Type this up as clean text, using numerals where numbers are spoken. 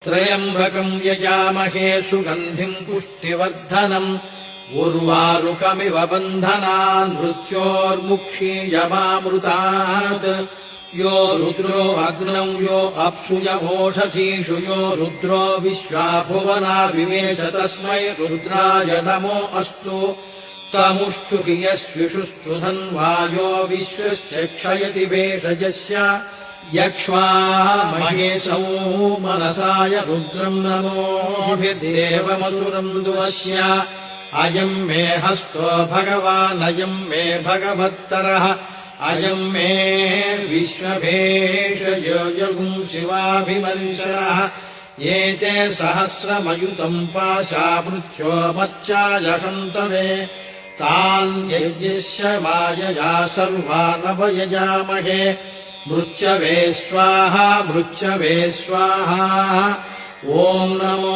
त्र्यम्बकम् यजामहे सुगन्धिम् पुष्टिवर्धनम् उर्वारुकमिव बन्धनान् मृत्योर्मुक्षीयमामृतात् यो रुद्रो अग्नौ यो अप्सु यमोषधीषु यो रुद्रो विश्वा भुवना विवेश तस्मै रुद्राय नमो अस्तु तमुष्टुहि यस्विषुस्तु धन्वायो विश्वस्य क्षयति भेषजस्य यक्ष्वा महेशौ मनसाय रुद्रम् नमोभिर्देवमसुरम् दुवस्य अयम् मे हस्तो भगवानयम् मे भगवत्तरः अयम् मे विश्वभेषजोऽयगुम् शिवाभिमन्शरः एते सहस्रमयुतम् पाशा मृत्यो मर्चाय हन्तवे तान् यज्ञस्य मायया सर्वानवयजामहे मृत्यवे स्वाहा ॐ नमो